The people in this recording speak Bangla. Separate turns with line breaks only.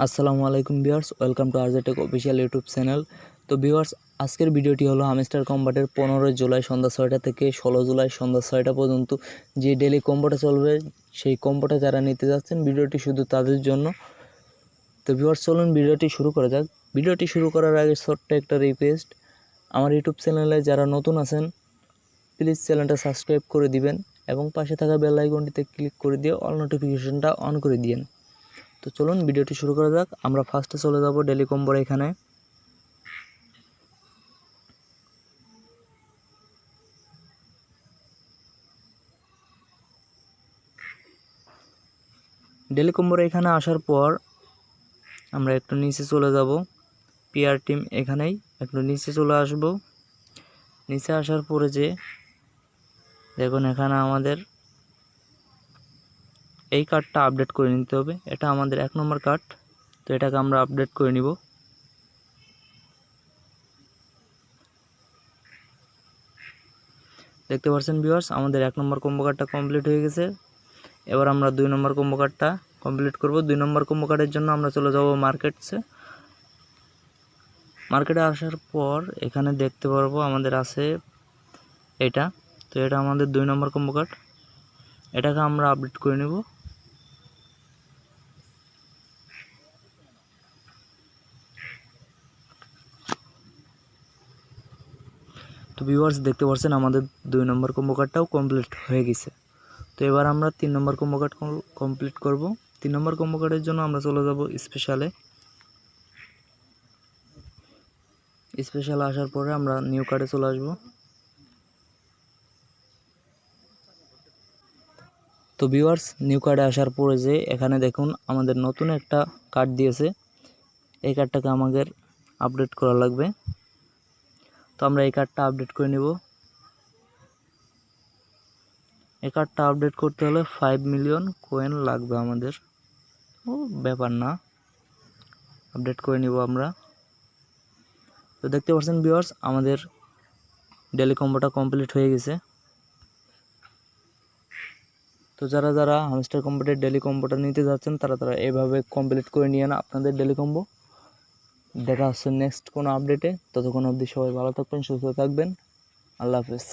আসসালামু আলাইকুম viewers, welcome to RJ Tech official YouTube channel. তো ভিউয়ার্স, আজকের ভিডিওটি হলো হামস্টার কম্বাটের 15 জুলাই সন্ধ্যা 6টা থেকে 16 জুলাই সন্ধ্যা 6টা পর্যন্ত যে ডেলি কম্বোটা চলবে, সেই কম্বোটা যারা নিতে যাচ্ছেন ভিডিওটি শুধু তাদের জন্য। তো ভিউয়ার্স, চলুন ভিডিওটি শুরু করা যাক। ভিডিওটি শুরু করার আগে ছোট্ট একটা রিকোয়েস্ট, আমার ইউটিউব চ্যানেলে যারা নতুন আছেন প্লিজ চ্যানেলটা সাবস্ক্রাইব করে দিবেন এবং পাশে থাকা বেল আইকনটিতে ক্লিক করে দিয়ে অল নোটিফিকেশনটা অন করে দিন। তো চলুন ভিডিওটি শুরু করা যাক। আমরা ফার্স্টে চলে যাব ডেলি কম্বোর এখানে। ডেলি কম্বোর এখানে আসার পর আমরা একটু নিচে চলে যাব। পিআর টিম এখানেই একটু নিচে চলে আসব। নিচে আসার পরে যে দেখুন এখানে আমাদের এই কার্ডটা আপডেট করে নিতে হবে। এটা আমাদের 1 নম্বর কার্ড, তো এটাকে আমরা আপডেট করে নিব। দেখতে পাচ্ছেন ভিউয়ার্স, আমাদের 1 নম্বর কম্বো কার্ডটা কমপ্লিট হয়ে গেছে। এবার আমরা 2 নম্বর কম্বো কার্ডটা কমপ্লিট করব। 2 নম্বর কম্বো কার্ডের জন্য আমরা চলে যাব মার্কেটসে। মার্কেটে আসার পর এখানে দেখতে পারবো আমাদের আছে এটা। তো এটা আমাদের 2 নম্বর কম্বো কার্ড, এটাকে আমরা আপডেট করে নেব। তো ভিউয়ার্স, দেখতে পাচ্ছেন আমাদের 2 নম্বর কম্বো কার্ডটাও কমপ্লিট হয়ে গেছে। তো এবার আমরা 3 নম্বর কম্বো কার্ড কমপ্লিট করব। 3 নম্বর কম্বো কার্ডের জন্য আমরা চলে যাব স্পেশালে। স্পেশালে আসার পরে আমরা নিউ কার্ডে চলে আসব। তো ভিউয়ার্স, নিউ কার্ডে আসার পরে যে এখানে দেখুন আমাদের নতুন একটা কার্ড দিয়েছে, এই কার্ডটাকে আমাদের আপডেট করা লাগবে। তো আমরা এই কার্ডটা আপডেট করে নিব। এই কার্ডটা আপডেট করতে হলে 5 মিলিয়ন কয়েন লাগবে আমাদের। ও ব্যাপার না, আপডেট করে নিব আমরা। তো দেখতে পাচ্ছেন ভিউয়ার্স, আমাদের ডেলি কম্বোটা কমপ্লিট হয়ে গেছে। তো যারা যারা হামস্টার কম্বোটের ডেলি কম্বোটা নিতে যাচ্ছেন তারা এইভাবে কমপ্লিট করে নিয়ে না আপনাদের ডেলি কম্বো। দেখা হচ্ছে নেক্সট কোনো আপডেটে। ততক্ষণ অবধি সবাই ভালো থাকবেন, সুস্থ থাকবেন। আল্লাহ হাফেজ।